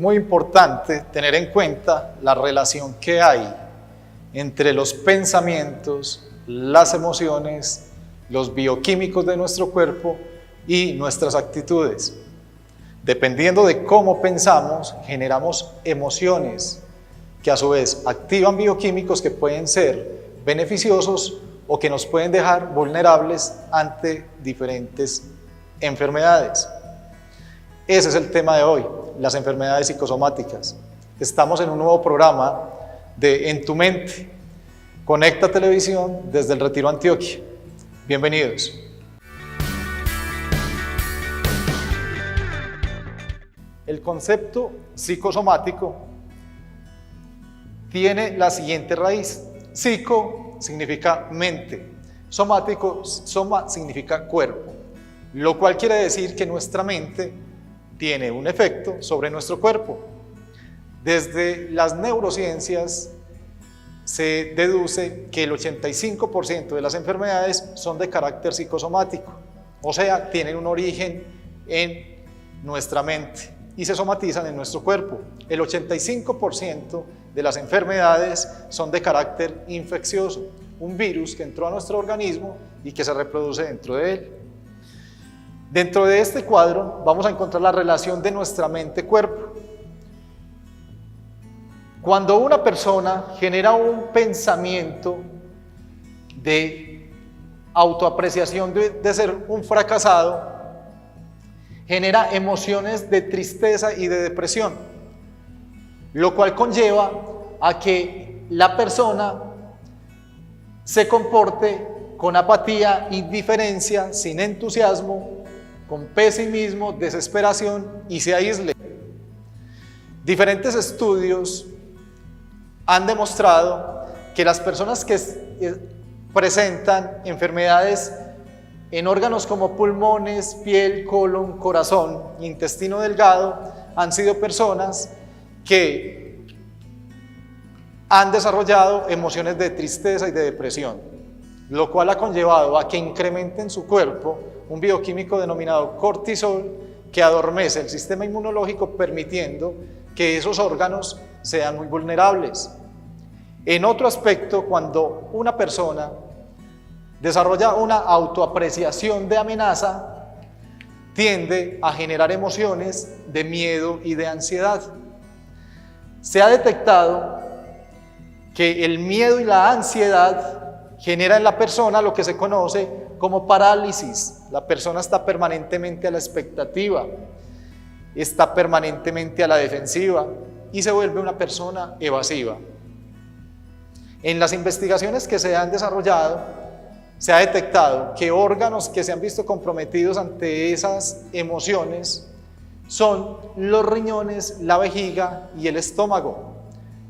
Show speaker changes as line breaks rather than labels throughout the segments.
Es muy importante tener en cuenta la relación que hay entre los pensamientos, las emociones, los bioquímicos de nuestro cuerpo y nuestras actitudes. Dependiendo de cómo pensamos, generamos emociones que a su vez activan bioquímicos que pueden ser beneficiosos o que nos pueden dejar vulnerables ante diferentes enfermedades. Ese es el tema de hoy, las enfermedades psicosomáticas. Estamos en un nuevo programa de En tu mente, Conecta Televisión desde el Retiro Antioquia. Bienvenidos. El concepto psicosomático tiene la siguiente raíz. Psico significa mente, somático, soma significa cuerpo, lo cual quiere decir que nuestra mente tiene un efecto sobre nuestro cuerpo. Desde las neurociencias se deduce que el 85% de las enfermedades son de carácter psicosomático, o sea, tienen un origen en nuestra mente y se somatizan en nuestro cuerpo. El 85% de las enfermedades son de carácter infeccioso, un virus que entró a nuestro organismo y que se reproduce dentro de él. Dentro de este cuadro vamos a encontrar la relación de nuestra mente-cuerpo. Cuando una persona genera un pensamiento de autoapreciación de ser un fracasado, genera emociones de tristeza y de depresión, lo cual conlleva a que la persona se comporte con apatía, indiferencia, sin entusiasmo, con pesimismo, desesperación y se aísle. Diferentes estudios han demostrado que las personas que presentan enfermedades en órganos como pulmones, piel, colon, corazón, intestino delgado, han sido personas que han desarrollado emociones de tristeza y de depresión, lo cual ha conllevado a que incremente en su cuerpo un bioquímico denominado cortisol que adormece el sistema inmunológico, permitiendo que esos órganos sean muy vulnerables. En otro aspecto, cuando una persona desarrolla una autoapreciación de amenaza, tiende a generar emociones de miedo y de ansiedad. Se ha detectado que el miedo y la ansiedad genera en la persona lo que se conoce como parálisis. La persona está permanentemente a la expectativa, está permanentemente a la defensiva y se vuelve una persona evasiva. En las investigaciones que se han desarrollado, se ha detectado que órganos que se han visto comprometidos ante esas emociones son los riñones, la vejiga y el estómago.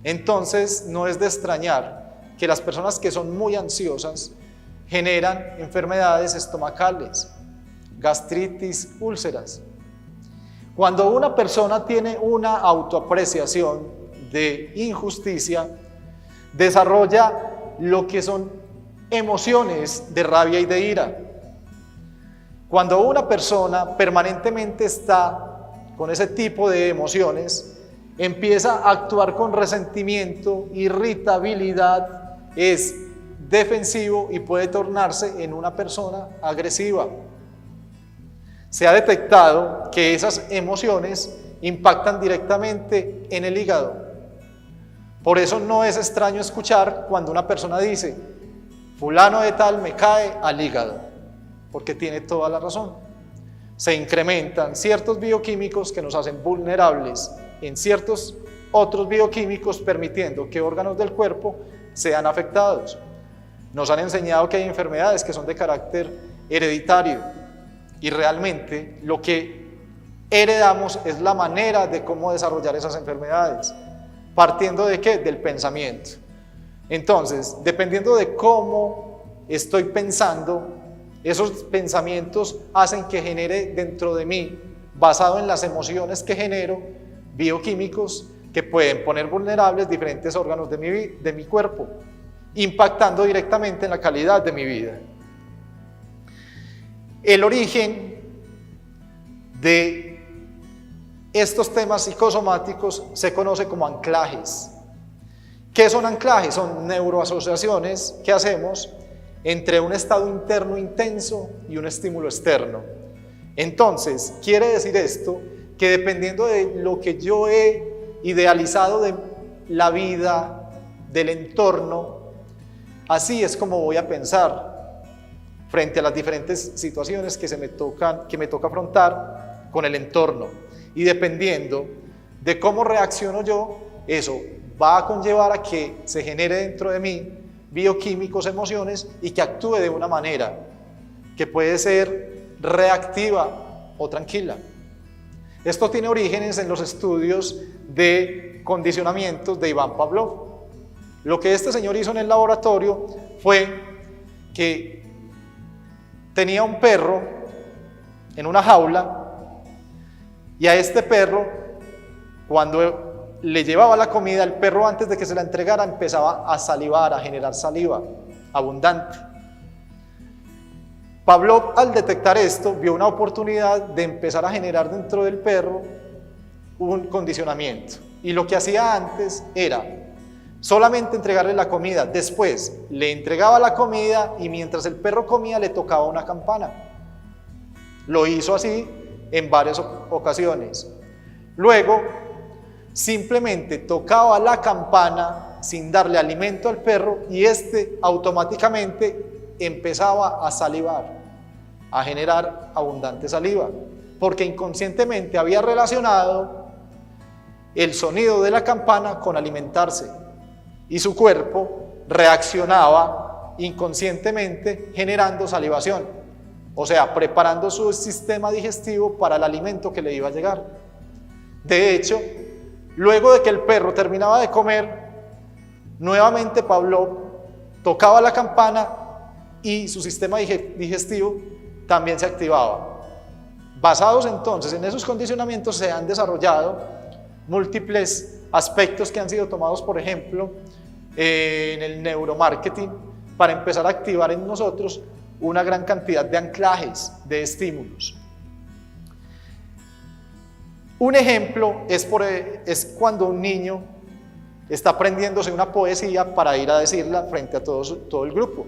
Entonces, no es de extrañar que las personas que son muy ansiosas generan enfermedades estomacales, gastritis, úlceras. Cuando una persona tiene una autoapreciación de injusticia, desarrolla lo que son emociones de rabia y de ira. Cuando una persona permanentemente está con ese tipo de emociones, empieza a actuar con resentimiento, irritabilidad, es defensivo y puede tornarse en una persona agresiva. Se ha detectado que esas emociones impactan directamente en el hígado. Por eso no es extraño escuchar cuando una persona dice: fulano de tal me cae al hígado, porque tiene toda la razón. Se incrementan ciertos bioquímicos que nos hacen vulnerables en ciertos otros bioquímicos, permitiendo que órganos del cuerpo sean afectados. Nos han enseñado que hay enfermedades que son de carácter hereditario y realmente lo que heredamos es la manera de cómo desarrollar esas enfermedades. ¿Partiendo de qué? Del pensamiento. Entonces, dependiendo de cómo estoy pensando, esos pensamientos hacen que genere dentro de mí, basado en las emociones que genero, bioquímicos que pueden poner vulnerables diferentes órganos de mi cuerpo, impactando directamente en la calidad de mi vida. El origen de Estos temas psicosomáticos se conocen como anclajes. ¿Qué son anclajes? Son neuroasociaciones que hacemos entre un estado interno intenso y un estímulo externo. Entonces, quiere decir esto, que dependiendo de lo que yo he idealizado de la vida, del entorno, así es como voy a pensar frente a las diferentes situaciones que me toca afrontar con el entorno. Y dependiendo de cómo reacciono yo, eso va a conllevar a que se genere dentro de mí bioquímicos, emociones, y que actúe de una manera que puede ser reactiva o tranquila. Esto tiene orígenes en los estudios de condicionamientos de Iván Pavlov. Lo que este señor hizo en el laboratorio fue que tenía un perro en una jaula, y a este perro, cuando le llevaba la comida, el perro, antes de que se la entregara, empezaba a salivar, a generar saliva abundante. Pavlov, al detectar esto, vio una oportunidad de empezar a generar dentro del perro un condicionamiento. Y lo que hacía antes era solamente entregarle la comida. Después le entregaba la comida y mientras el perro comía le tocaba una campana. Lo hizo así en varias ocasiones. Luego simplemente tocaba la campana sin darle alimento al perro y este automáticamente empezaba a salivar, a generar abundante saliva, porque inconscientemente había relacionado el sonido de la campana con alimentarse y su cuerpo reaccionaba inconscientemente generando salivación, o sea, preparando su sistema digestivo para el alimento que le iba a llegar. De hecho, luego de que el perro terminaba de comer, nuevamente Pavlov tocaba la campana y su sistema digestivo también se activaba. Basados entonces en esos condicionamientos se han desarrollado múltiples aspectos que han sido tomados, por ejemplo, en el neuromarketing, para empezar a activar en nosotros una gran cantidad de anclajes, de estímulos. Un ejemplo es cuando un niño está aprendiéndose una poesía para ir a decirla frente a todo el grupo.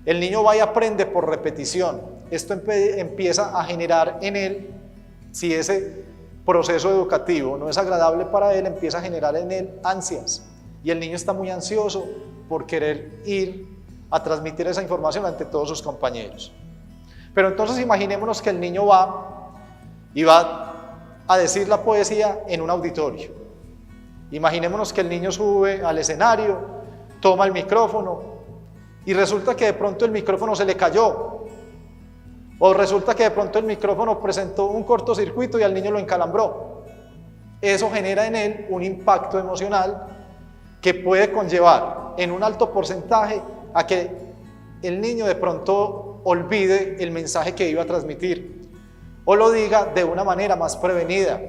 El niño va y aprende por repetición. Esto empieza a generar en él, si ese proceso educativo no es agradable para él, empieza a generar en él ansias. Y el niño está muy ansioso por querer ir a transmitir esa información ante todos sus compañeros. Pero entonces imaginémonos que el niño va a decir la poesía en un auditorio. Imaginémonos que el niño sube al escenario, toma el micrófono y resulta que de pronto el micrófono se le cayó, o resulta que de pronto el micrófono presentó un cortocircuito y al niño lo encalambró. Eso genera en él un impacto emocional que puede conllevar en un alto porcentaje a que el niño de pronto olvide el mensaje que iba a transmitir o lo diga de una manera más prevenida,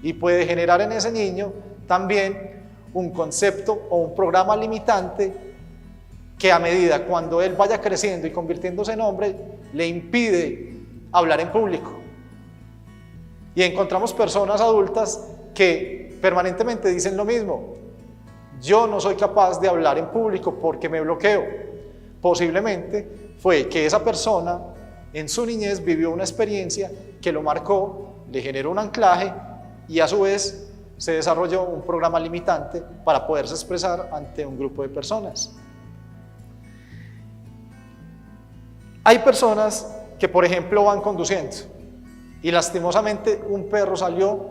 y puede generar en ese niño también un concepto o un programa limitante que a medida cuando él vaya creciendo y convirtiéndose en hombre le impide hablar en público. Y encontramos personas adultas que permanentemente dicen lo mismo: yo no soy capaz de hablar en público porque me bloqueo. Posiblemente fue que esa persona en su niñez vivió una experiencia que lo marcó, le generó un anclaje y a su vez se desarrolló un programa limitante para poderse expresar ante un grupo de personas. Hay personas que, por ejemplo, van conduciendo y lastimosamente un perro salió,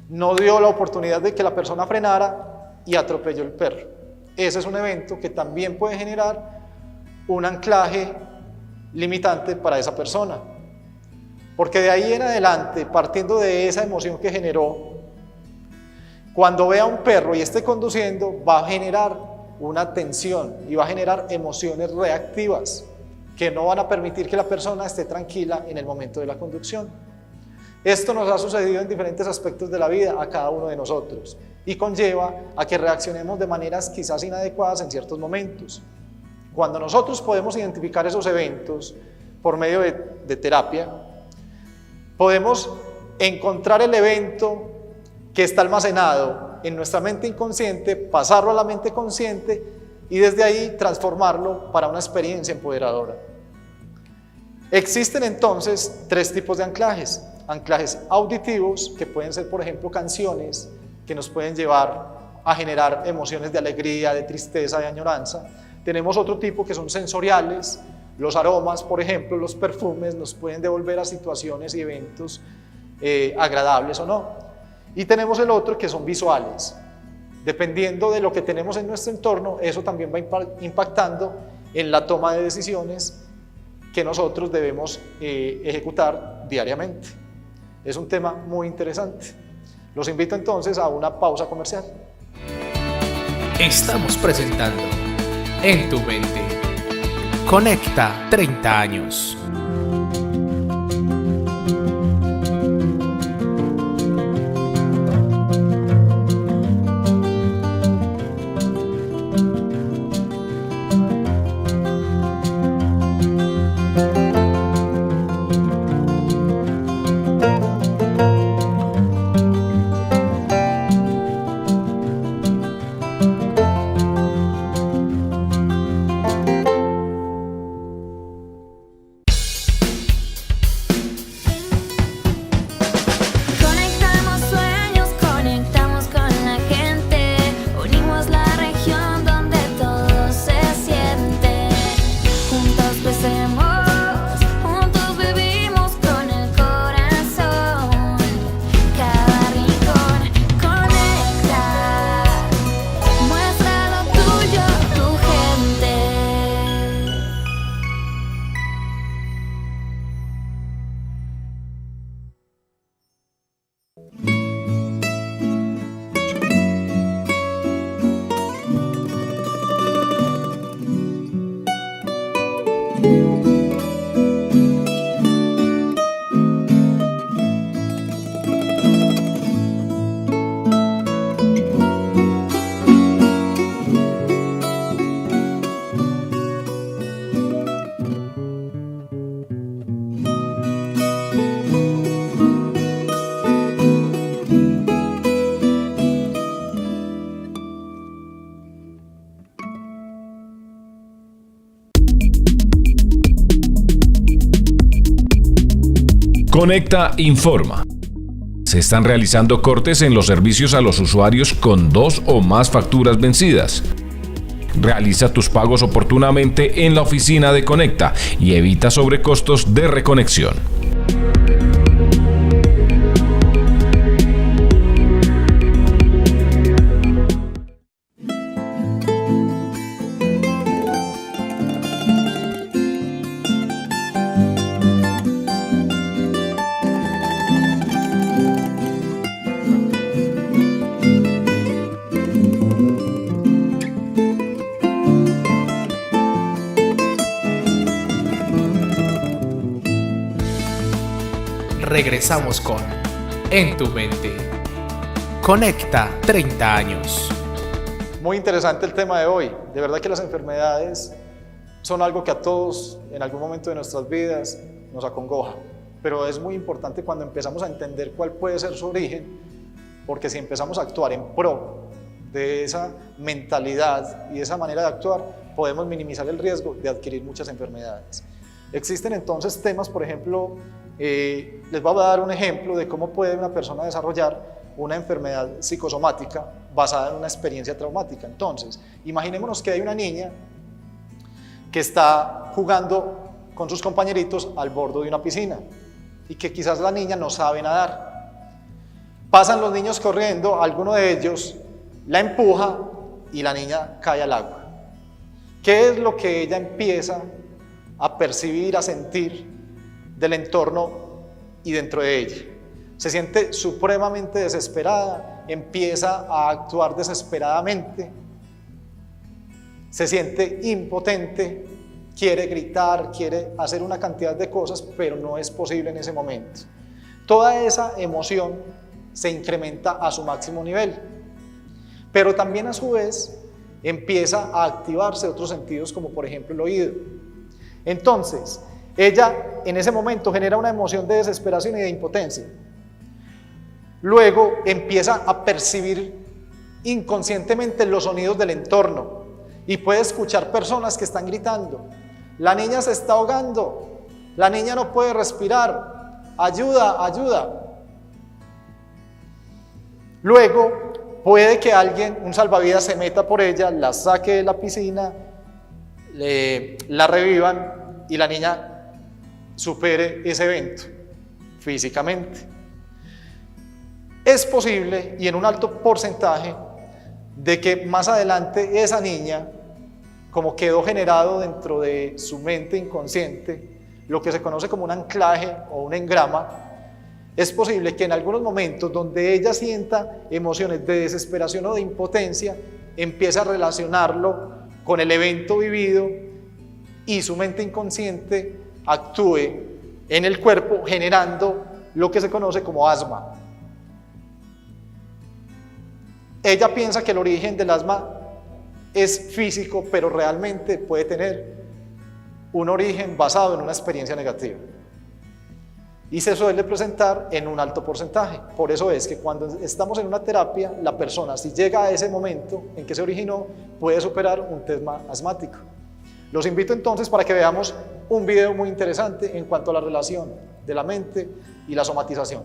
no dio la oportunidad de que la persona frenara y atropelló el perro. Ese es un evento que también puede generar un anclaje limitante para esa persona, porque de ahí en adelante, partiendo de esa emoción que generó, cuando vea a un perro y esté conduciendo, va a generar una tensión y va a generar emociones reactivas que no van a permitir que la persona esté tranquila en el momento de la conducción. Esto nos ha sucedido en diferentes aspectos de la vida a cada uno de nosotros y conlleva a que reaccionemos de maneras quizás inadecuadas en ciertos momentos. Cuando nosotros podemos identificar esos eventos por medio de terapia, podemos encontrar el evento que está almacenado en nuestra mente inconsciente, pasarlo a la mente consciente y desde ahí transformarlo para una experiencia empoderadora. Existen entonces 3 tipos de anclajes. Anclajes auditivos, que pueden ser, por ejemplo, canciones que nos pueden llevar a generar emociones de alegría, de tristeza, de añoranza. Tenemos otro tipo que son sensoriales. Los aromas, por ejemplo, los perfumes nos pueden devolver a situaciones y eventos agradables o no. Y tenemos el otro que son visuales. Dependiendo de lo que tenemos en nuestro entorno, eso también va impactando en la toma de decisiones que nosotros debemos ejecutar diariamente. Es un tema muy interesante. Los invito entonces a una pausa comercial.
Estamos presentando En tu mente. Conecta 30 años.
Conecta informa. Se están realizando cortes en los servicios a los usuarios con 2 o más facturas vencidas. Realiza tus pagos oportunamente en la oficina de Conecta y evita sobrecostos de reconexión.
Regresamos con En tu mente. Conecta 30 años.
Muy interesante el tema de hoy. De verdad que las enfermedades son algo que a todos en algún momento de nuestras vidas nos acongoja. Pero es muy importante cuando empezamos a entender cuál puede ser su origen, porque si empezamos a actuar en pro de esa mentalidad y de esa manera de actuar, podemos minimizar el riesgo de adquirir muchas enfermedades. Existen entonces temas, por ejemplo, les voy a dar un ejemplo de cómo puede una persona desarrollar una enfermedad psicosomática basada en una experiencia traumática. Entonces, imaginémonos que hay una niña que está jugando con sus compañeritos al borde de una piscina y que quizás la niña no sabe nadar. Pasan los niños corriendo, alguno de ellos la empuja y la niña cae al agua. ¿Qué es lo que ella empieza a percibir, a sentir del entorno y dentro de ella? Se siente supremamente desesperada, empieza a actuar desesperadamente, se siente impotente, quiere gritar, quiere hacer una cantidad de cosas, pero no es posible en ese momento. Toda esa emoción se incrementa a su máximo nivel, pero también a su vez empieza a activarse otros sentidos como por ejemplo el oído. Entonces, ella en ese momento genera una emoción de desesperación y de impotencia. Luego empieza a percibir inconscientemente los sonidos del entorno y puede escuchar personas que están gritando: la niña se está ahogando, la niña no puede respirar, ayuda, ayuda. Luego puede que alguien, un salvavidas, se meta por ella, la saque de la piscina, la revivan y la niña supere ese evento físicamente. Es posible, y en un alto porcentaje, de que más adelante esa niña, como quedó generado dentro de su mente inconsciente, lo que se conoce como un anclaje o un engrama, es posible que en algunos momentos donde ella sienta emociones de desesperación o de impotencia, empiece a relacionarlo con el evento vivido y su mente inconsciente actúe en el cuerpo generando lo que se conoce como asma. Ella piensa que el origen del asma es físico, pero realmente puede tener un origen basado en una experiencia negativa. Y se suele presentar en un alto porcentaje. Por eso es que cuando estamos en una terapia, la persona, si llega a ese momento en que se originó, puede superar un tema asmático. Los invito entonces para que veamos un video muy interesante en cuanto a la relación de la mente y la somatización.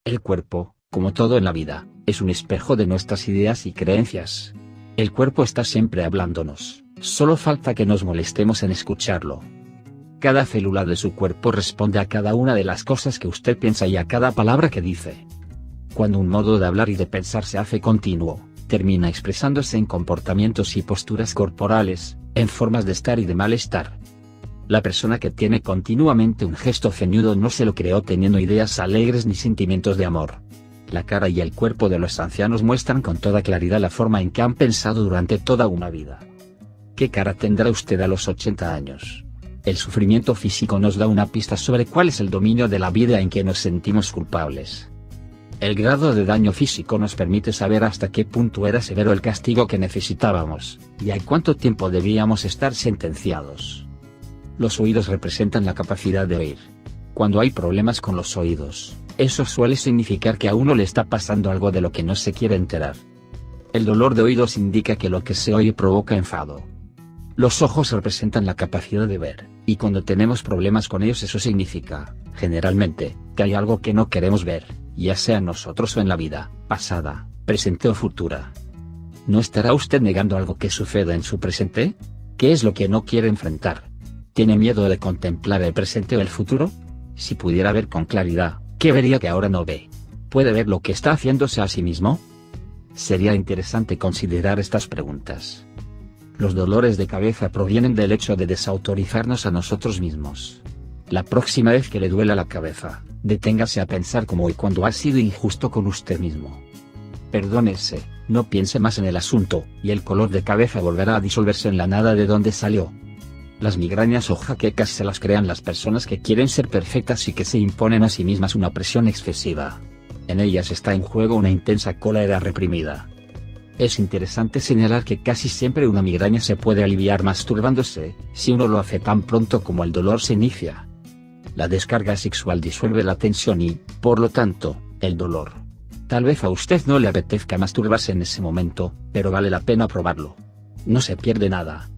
El cuerpo, como todo en la vida, es un espejo de nuestras ideas y creencias. El cuerpo está siempre hablándonos, solo falta que nos molestemos en escucharlo. Cada célula de su cuerpo responde a cada una de las cosas que usted piensa y a cada palabra que dice. Cuando un modo de hablar y de pensar se hace continuo, termina expresándose en comportamientos y posturas corporales, en formas de estar y de malestar. La persona que tiene continuamente un gesto ceñudo no se lo creó teniendo ideas alegres ni sentimientos de amor. La cara y el cuerpo de los ancianos muestran con toda claridad la forma en que han pensado durante toda una vida. ¿Qué cara tendrá usted a los 80 años? El sufrimiento físico nos da una pista sobre cuál es el dominio de la vida en que nos sentimos culpables. El grado de daño físico nos permite saber hasta qué punto era severo el castigo que necesitábamos, y a cuánto tiempo debíamos estar sentenciados. Los oídos representan la capacidad de oír. Cuando hay problemas con los oídos, eso suele significar que a uno le está pasando algo de lo que no se quiere enterar. El dolor de oídos indica que lo que se oye provoca enfado. Los ojos representan la capacidad de ver, y cuando tenemos problemas con ellos eso significa, generalmente, que hay algo que no queremos ver, ya sea en nosotros o en la vida, pasada, presente o futura. ¿No estará usted negando algo que suceda en su presente? ¿Qué es lo que no quiere enfrentar? ¿Tiene miedo de contemplar el presente o el futuro? Si pudiera ver con claridad, ¿qué vería que ahora no ve? ¿Puede ver lo que está haciéndose a sí mismo? Sería interesante considerar estas preguntas. Los dolores de cabeza provienen del hecho de desautorizarnos a nosotros mismos. La próxima vez que le duela la cabeza, deténgase a pensar cómo y cuándo ha sido injusto con usted mismo. Perdónese, no piense más en el asunto, y el color de cabeza volverá a disolverse en la nada de donde salió. Las migrañas o jaquecas se las crean las personas que quieren ser perfectas y que se imponen a sí mismas una presión excesiva. En ellas está en juego una intensa cólera reprimida. Es interesante señalar que casi siempre una migraña se puede aliviar masturbándose, si uno lo hace tan pronto como el dolor se inicia. La descarga sexual disuelve la tensión y, por lo tanto, el dolor. Tal vez a usted no le apetezca masturbarse en ese momento, pero vale la pena probarlo. No se pierde nada.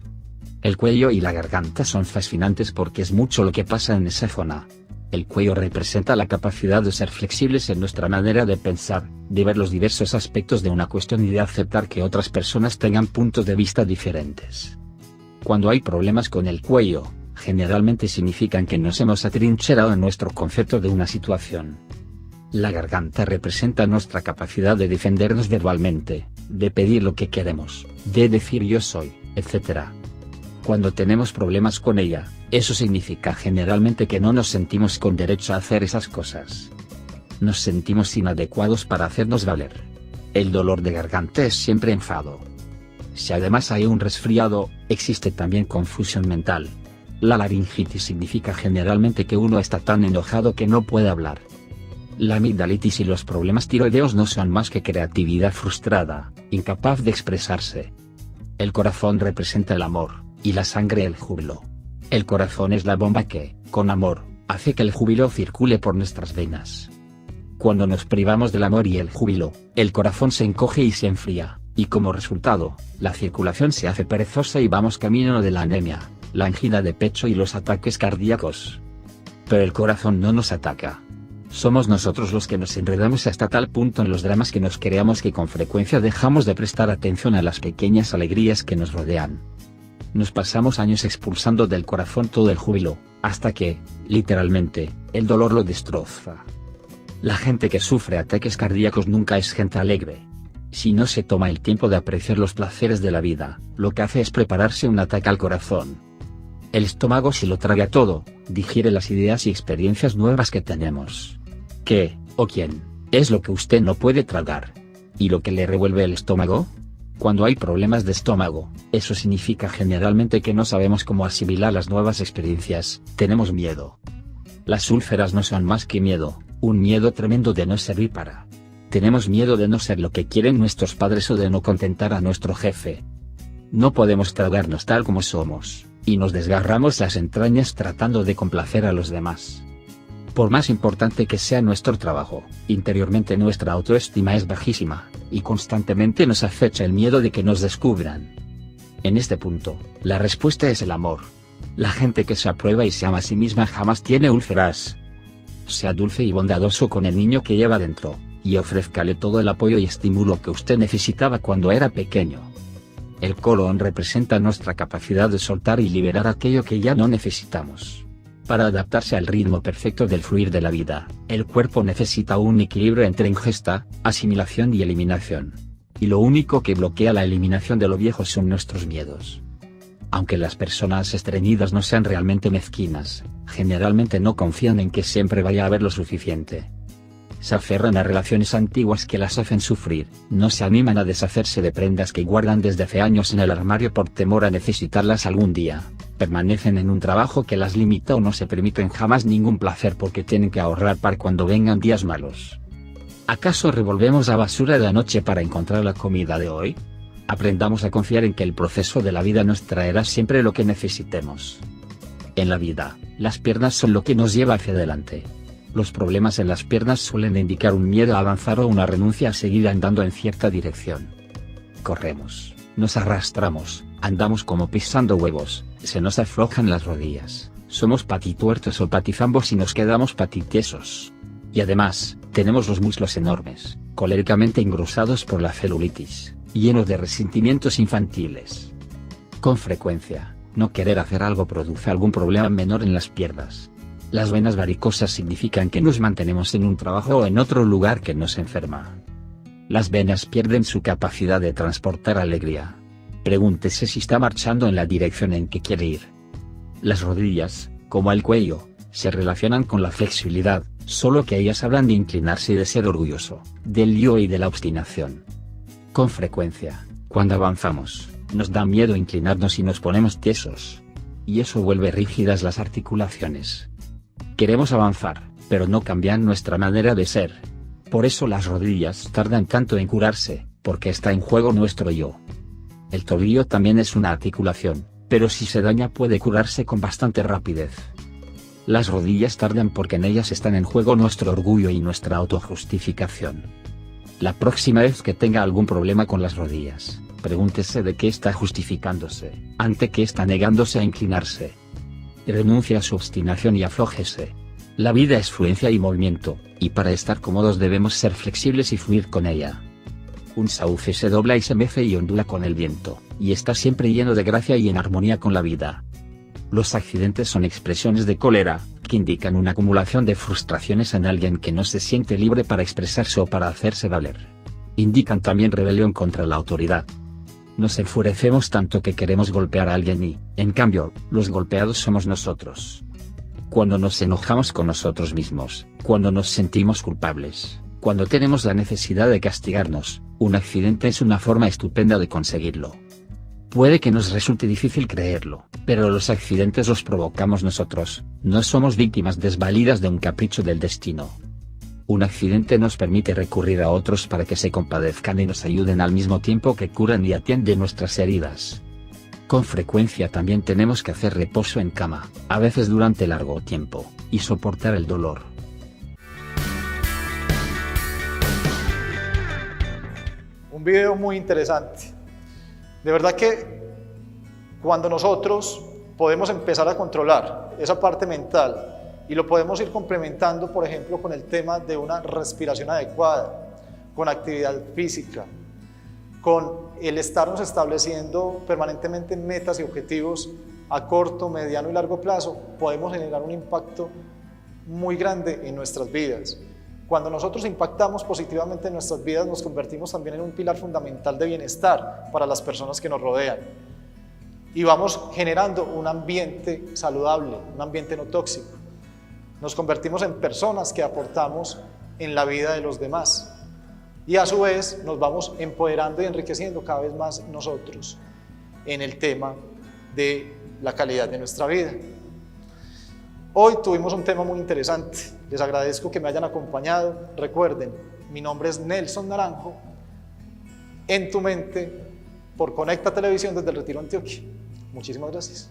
El cuello y la garganta son fascinantes porque es mucho lo que pasa en esa zona. El cuello representa la capacidad de ser flexibles en nuestra manera de pensar, de ver los diversos aspectos de una cuestión y de aceptar que otras personas tengan puntos de vista diferentes. Cuando hay problemas con el cuello, generalmente significan que nos hemos atrincherado en nuestro concepto de una situación. La garganta representa nuestra capacidad de defendernos verbalmente, de pedir lo que queremos, de decir yo soy, etc. Cuando tenemos problemas con ella, eso significa generalmente que no nos sentimos con derecho a hacer esas cosas. Nos sentimos inadecuados para hacernos valer. El dolor de garganta es siempre enfado. Si además hay un resfriado, existe también confusión mental. La laringitis significa generalmente que uno está tan enojado que no puede hablar. La amigdalitis y los problemas tiroideos no son más que creatividad frustrada, incapaz de expresarse. El corazón representa el amor, y la sangre el júbilo. El corazón es la bomba que, con amor, hace que el júbilo circule por nuestras venas. Cuando nos privamos del amor y el júbilo, el corazón se encoge y se enfría, y como resultado, la circulación se hace perezosa y vamos camino de la anemia, la angina de pecho y los ataques cardíacos. Pero el corazón no nos ataca. Somos nosotros los que nos enredamos hasta tal punto en los dramas que nos creamos que con frecuencia dejamos de prestar atención a las pequeñas alegrías que nos rodean. Nos pasamos años expulsando del corazón todo el júbilo, hasta que, literalmente, el dolor lo destroza. La gente que sufre ataques cardíacos nunca es gente alegre. Si no se toma el tiempo de apreciar los placeres de la vida, lo que hace es prepararse un ataque al corazón. El estómago se lo traga todo, digiere las ideas y experiencias nuevas que tenemos. ¿Qué, o quién, es lo que usted no puede tragar? ¿Y lo que le revuelve el estómago? Cuando hay problemas de estómago, eso significa generalmente que no sabemos cómo asimilar las nuevas experiencias, tenemos miedo. Las úlceras no son más que miedo, un miedo tremendo de no servir para. Tenemos miedo de no ser lo que quieren nuestros padres o de no contentar a nuestro jefe. No podemos tragarnos tal como somos, y nos desgarramos las entrañas tratando de complacer a los demás. Por más importante que sea nuestro trabajo, interiormente nuestra autoestima es bajísima, y constantemente nos acecha el miedo de que nos descubran. En este punto, la respuesta es el amor. La gente que se aprueba y se ama a sí misma jamás tiene úlceras. Sea dulce y bondadoso con el niño que lleva dentro, y ofrézcale todo el apoyo y estímulo que usted necesitaba cuando era pequeño. El colon representa nuestra capacidad de soltar y liberar aquello que ya no necesitamos. Para adaptarse al ritmo perfecto del fluir de la vida, el cuerpo necesita un equilibrio entre ingesta, asimilación y eliminación. Y lo único que bloquea la eliminación de lo viejo son nuestros miedos. Aunque las personas estreñidas no sean realmente mezquinas, generalmente no confían en que siempre vaya a haber lo suficiente. Se aferran a relaciones antiguas que las hacen sufrir, no se animan a deshacerse de prendas que guardan desde hace años en el armario por temor a necesitarlas algún día, permanecen en un trabajo que las limita o no se permiten jamás ningún placer porque tienen que ahorrar para cuando vengan días malos. ¿Acaso revolvemos la basura de anoche para encontrar la comida de hoy? Aprendamos a confiar en que el proceso de la vida nos traerá siempre lo que necesitemos. En la vida, las piernas son lo que nos lleva hacia adelante. Los problemas en las piernas suelen indicar un miedo a avanzar o una renuncia a seguir andando en cierta dirección. Corremos, nos arrastramos, andamos como pisando huevos, se nos aflojan las rodillas, somos patituertos o patizambos y nos quedamos patitiesos. Y además, tenemos los muslos enormes, coléricamente engrosados por la celulitis, llenos de resentimientos infantiles. Con frecuencia, no querer hacer algo produce algún problema menor en las piernas. Las venas varicosas significan que nos mantenemos en un trabajo o en otro lugar que nos enferma. Las venas pierden su capacidad de transportar alegría. Pregúntese si está marchando en la dirección en que quiere ir. Las rodillas, como el cuello, se relacionan con la flexibilidad, solo que ellas hablan de inclinarse y de ser orgulloso, del yo y de la obstinación. Con frecuencia, cuando avanzamos, nos da miedo inclinarnos y nos ponemos tiesos. Y eso vuelve rígidas las articulaciones. Queremos avanzar, pero no cambian nuestra manera de ser. Por eso las rodillas tardan tanto en curarse, porque está en juego nuestro yo. El tobillo también es una articulación, pero si se daña puede curarse con bastante rapidez. Las rodillas tardan porque en ellas están en juego nuestro orgullo y nuestra autojustificación. La próxima vez que tenga algún problema con las rodillas, pregúntese de qué está justificándose, ante qué está negándose a inclinarse. Renuncia a su obstinación y aflójese. La vida es fluencia y movimiento, y para estar cómodos debemos ser flexibles y fluir con ella. Un sauce se dobla y se mece y ondula con el viento, y está siempre lleno de gracia y en armonía con la vida. Los accidentes son expresiones de cólera, que indican una acumulación de frustraciones en alguien que no se siente libre para expresarse o para hacerse valer. Indican también rebelión contra la autoridad. Nos enfurecemos tanto que queremos golpear a alguien y, en cambio, los golpeados somos nosotros. Cuando nos enojamos con nosotros mismos, cuando nos sentimos culpables, cuando tenemos la necesidad de castigarnos, un accidente es una forma estupenda de conseguirlo. Puede que nos resulte difícil creerlo, pero los accidentes los provocamos nosotros, no somos víctimas desvalidas de un capricho del destino. Un accidente nos permite recurrir a otros para que se compadezcan y nos ayuden al mismo tiempo que curan y atienden nuestras heridas. Con frecuencia también tenemos que hacer reposo en cama, a veces durante largo tiempo, y soportar el dolor.
Un video muy interesante. De verdad que cuando nosotros podemos empezar a controlar esa parte mental y lo podemos ir complementando, por ejemplo, con el tema de una respiración adecuada, con actividad física, con el estarnos estableciendo permanentemente metas y objetivos a corto, mediano y largo plazo, podemos generar un impacto muy grande en nuestras vidas. Cuando nosotros impactamos positivamente en nuestras vidas, nos convertimos también en un pilar fundamental de bienestar para las personas que nos rodean. Y vamos generando un ambiente saludable, un ambiente no tóxico. Nos convertimos en personas que aportamos en la vida de los demás. Y a su vez nos vamos empoderando y enriqueciendo cada vez más nosotros en el tema de la calidad de nuestra vida. Hoy tuvimos un tema muy interesante. Les agradezco que me hayan acompañado. Recuerden, mi nombre es Nelson Naranjo, en tu mente, por Conecta Televisión desde el Retiro, Antioquia. Muchísimas gracias.